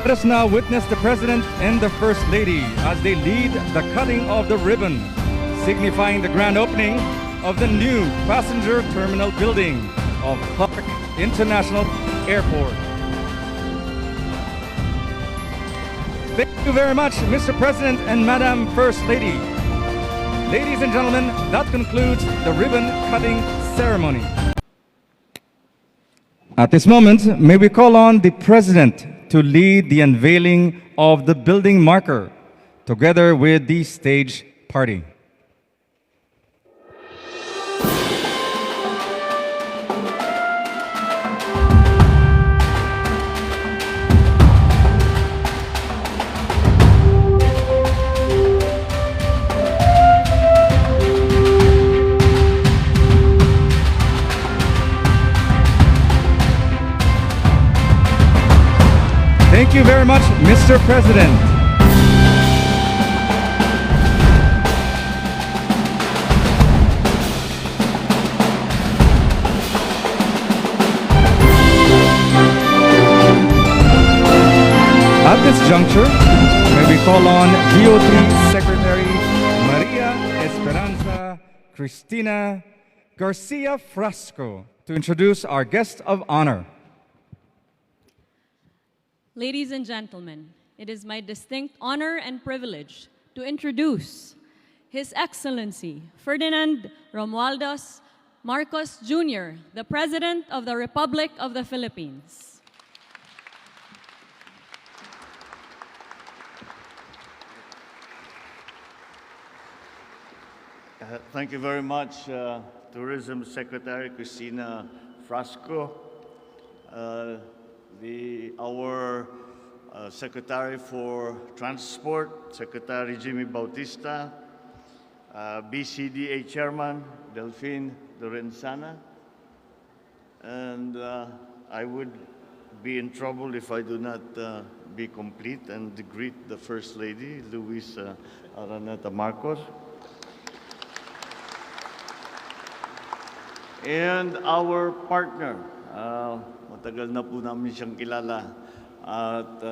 Let us now witness the President and the First Lady as they lead the cutting of the ribbon, signifying the grand opening of the new passenger terminal building of Clark International Airport. Thank you very much, Mr. President and Madam First Lady. Ladies and gentlemen, that concludes the ribbon cutting ceremony. At this moment, may we call on the President to lead the unveiling of the building marker, together with the stage party. Thank you very much, Mr. President. At this juncture, may we call on DOTr Secretary Maria Esperanza Christina Garcia-Frasco to introduce our guest of honor. Ladies and gentlemen, it is my distinct honor and privilege to introduce His Excellency Ferdinand Romualdez Marcos Jr., the President of the Republic of the Philippines. Thank you very much, Tourism Secretary Christina Frasco, our Secretary for Transport, Secretary Jaime Bautista, BCDA Chairman Delfin, Lorenzana, and I would be in trouble if I do not be complete and greet the First Lady, Luis Araneta Marcos, and our partner. Matagal na po namin siyang kilala at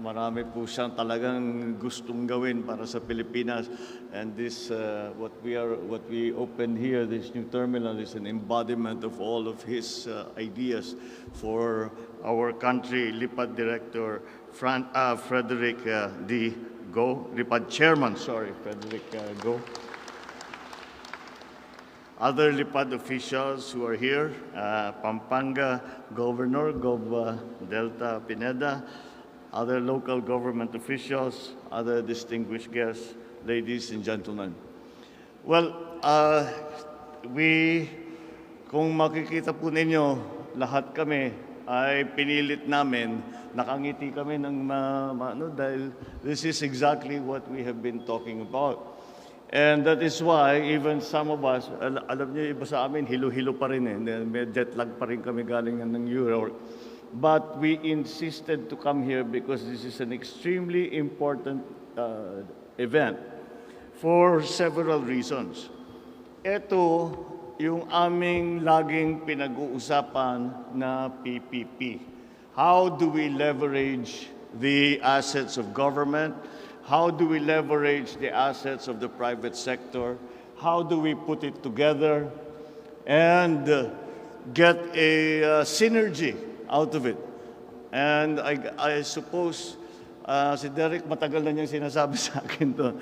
marami po siyang talagang gustong gawin para sa Pilipinas, and this what we opened here, this new terminal, is an embodiment of all of his ideas for our country. LIPAD Director Frederick D. Go, LIPAD Chairman, Frederick Go. Other LIPAD officials who are here, Pampanga Governor, Delta Pineda, other local government officials, other distinguished guests, ladies and gentlemen. Well, kung makikita po ninyo, lahat kami ay pinilit namin, nakangiti kami ng dahil this is exactly what we have been talking about. And that is why even some of us, alam niyo, iba sa amin, hilo-hilo pa rin may jet lag pa rin kami galing ng Europe. But we insisted to come here because this is an extremely important event for several reasons. Ito yung aming laging pinag-uusapan na PPP. How do we leverage the assets of government? How do we leverage the assets of the private sector? How do we put it together and get a synergy out of it? And I suppose, si Derek, matagal na niyang sinasabi sa akin to.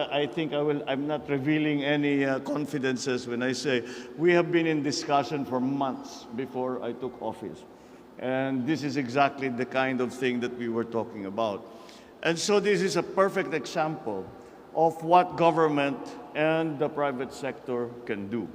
I think I'm not revealing any confidences when I say we have been in discussion for months before I took office. And this is exactly the kind of thing that we were talking about. And so this is a perfect example of what government and the private sector can do.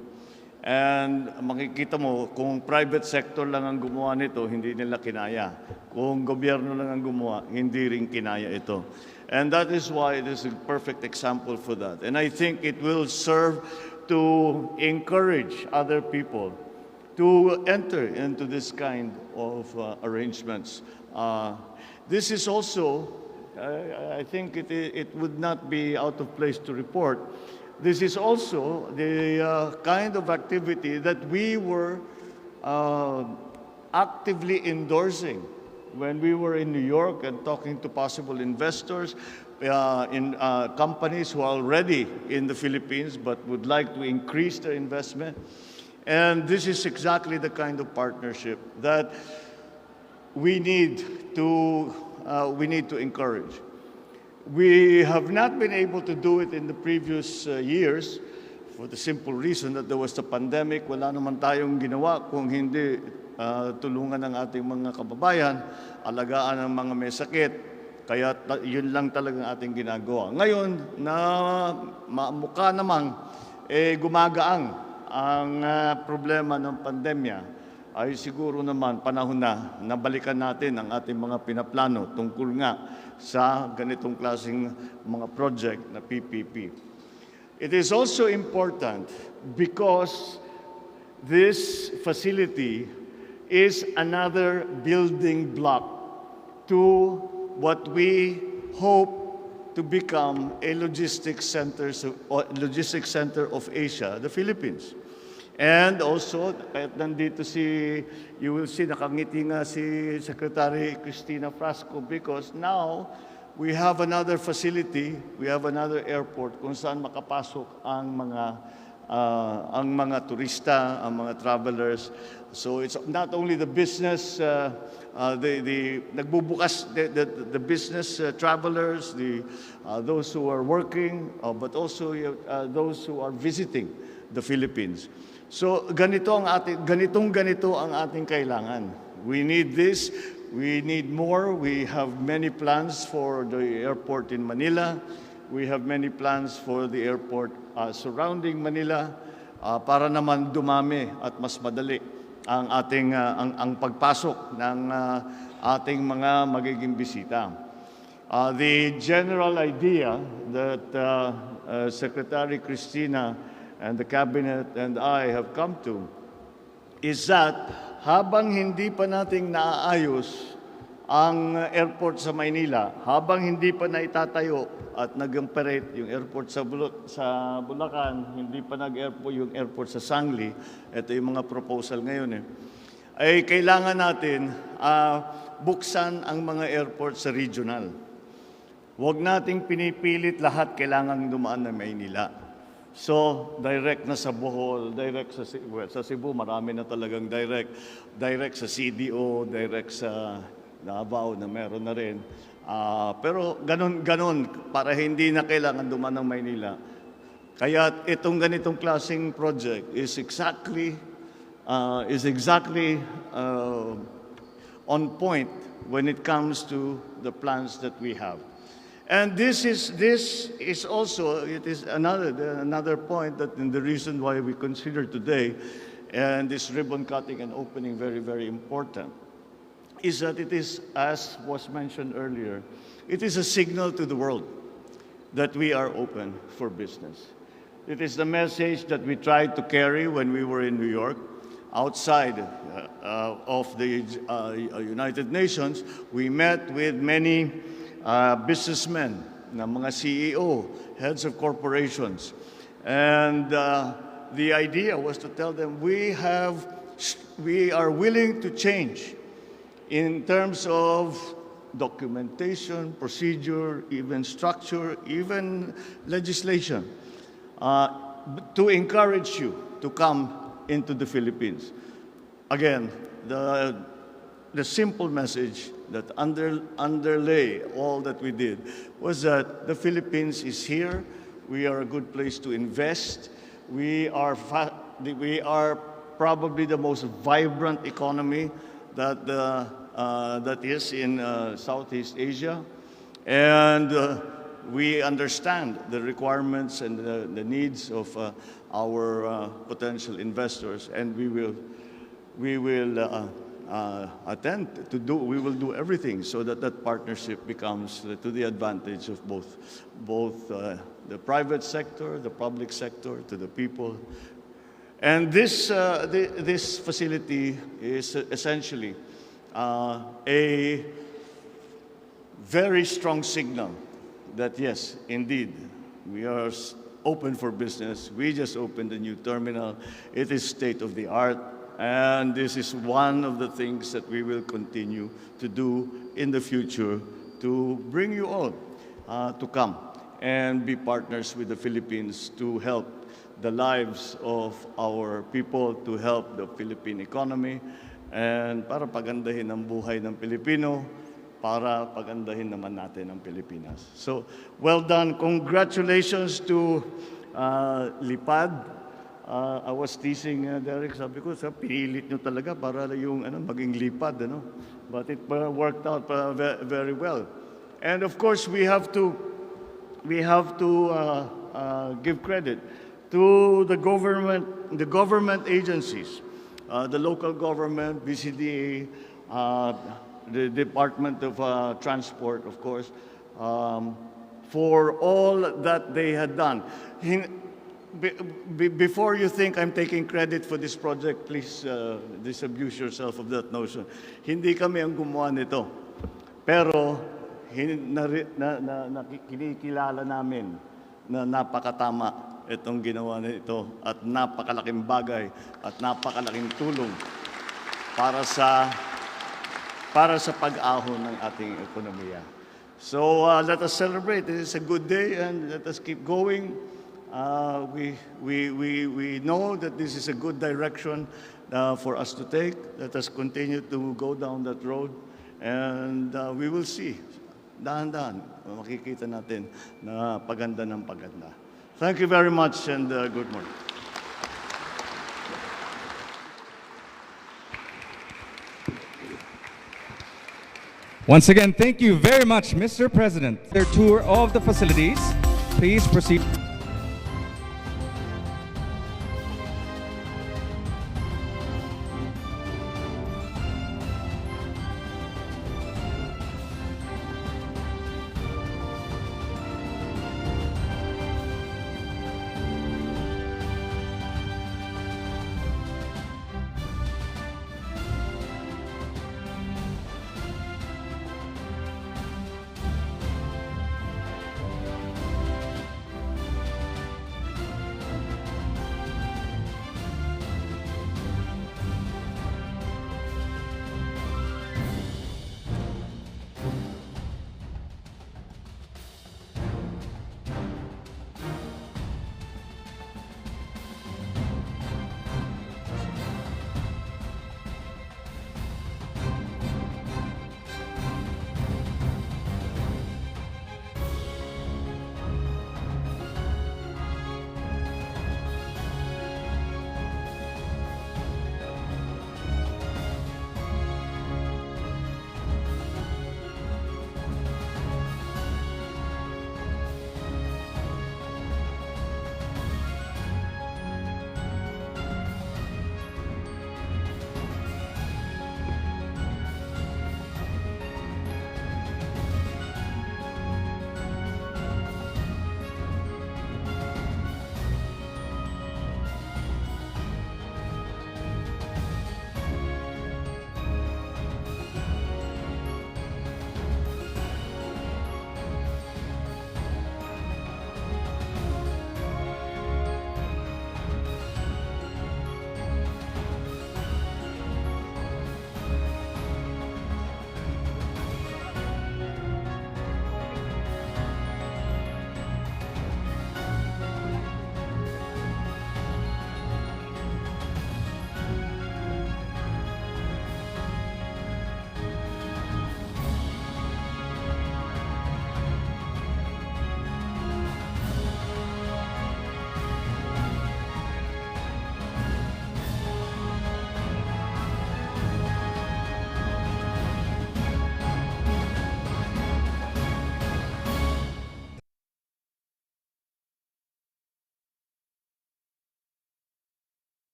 And makikita mo, kung private sector lang ang gumawa nito, hindi nila kinaya. Kung gobyerno lang ang gumawa, hindi rin kinaya ito. And that is why it is a perfect example for that. And I think it will serve to encourage other people to enter into this kind of arrangements. This is also, I think it would not be out of place to report, this is also the kind of activity that we were actively endorsing when we were in New York and talking to possible investors in companies who are already in the Philippines but would like to increase their investment. And this is exactly the kind of partnership that we need to encourage. We have not been able to do it in the previous years for the simple reason that there was the pandemic. Wala naman tayong ginawa kung hindi tulungan ng ating mga kababayan, alagaan ang mga may sakit. Kaya yun lang talagang ating ginagawa. Ngayon, na mukha namang gumagaang ang problema ng pandemya, ay siguro naman panahon na balikan natin ang ating mga pinaplano tungkol nga sa ganitong klaseng mga project na PPP. It is also important because this facility is another building block to what we hope to become a logistics center of Asia, the Philippines. And also, kahit nandito you will see, nakangiti nga si Secretary Christina Frasco because now we have another facility, we have another airport kung saan makapasok ang mga turista, ang mga travelers. So it's not only the business, nagbubukas the business travelers, those who are working, but also those who are visiting the Philippines. So ganito ang ating kailangan. We need this. We need more. We have many plans for the airport in Manila. We have many plans for the airport surrounding Manila para naman dumami at mas madali ang ating ang pagpasok ng ating mga magiging bisita. The general idea that Secretary Christina and the Cabinet and I have come to is that habang hindi pa nating naaayos ang airport sa Maynila, habang hindi pa naitatayo at nag-operate yung airport sa Bulacan, hindi pa nag-airport yung airport sa Sangli, ito yung mga proposal ngayon ay kailangan natin buksan ang mga airport sa regional. Huwag nating pinipilit lahat kailangan dumaan na Maynila. So, direct na sa Bohol, direct sa Cebu, marami na talagang direct sa CDO, direct sa Davao na meron na rin. Pero ganon para hindi na kailangan dumaan ng Maynila. Kaya itong ganitong klaseng project is exactly on point when it comes to the plans that we have. And this is also another point that in the reason why we consider today and this ribbon cutting and opening very, very important is that it is, as was mentioned earlier, it is a signal to the world that we are open for business. It is the message that we tried to carry when we were in New York. Outside of the United Nations, we met with many businessmen, mga CEO, heads of corporations. And the idea was to tell them we are willing to change in terms of documentation, procedure, even structure, even legislation, to encourage you to come into the Philippines. Again, the simple message that underlay all that we did was that the Philippines is here. We are a good place to invest. We are probably the most vibrant economy that is in Southeast Asia, and we understand the requirements and the needs of our potential investors, and we will we will do everything so that that partnership becomes to the advantage of both the private sector, the public sector, to the people. And this facility is essentially a very strong signal that yes, indeed, we are open for business. We just opened a new terminal. It is state of the art. And this is one of the things that we will continue to do in the future to bring you all to come and be partners with the Philippines to help the lives of our people, to help the Philippine economy, and para pagandahin ang buhay ng Pilipino, para pagandahin naman natin ang Pilipinas. So, well done. Congratulations to LIPAD. I was teasing Derek, sabi ko, pinilit nyo talaga para yung maging LIPAD, But it worked out very well. And of course, we have to give credit to the government agencies, the local government, BCDA, the Department of Transport, of course, for all that they had done. Before you think I'm taking credit for this project, please disabuse yourself of that notion. Hindi kami ang gumawa nito. Pero kinikilala namin na napakatama itong ginawa nito at napakalaking bagay at napakalaking tulong para sa pag-ahon ng ating ekonomiya. So let us celebrate. It is a good day and let us keep going. We know that this is a good direction for us to take. Let us continue to go down that road and we will see. Dahan-dahan, makikita natin na paganda ng paganda. Thank you very much and good morning. Once again, thank you very much, Mr. President. Their tour of the facilities, please proceed.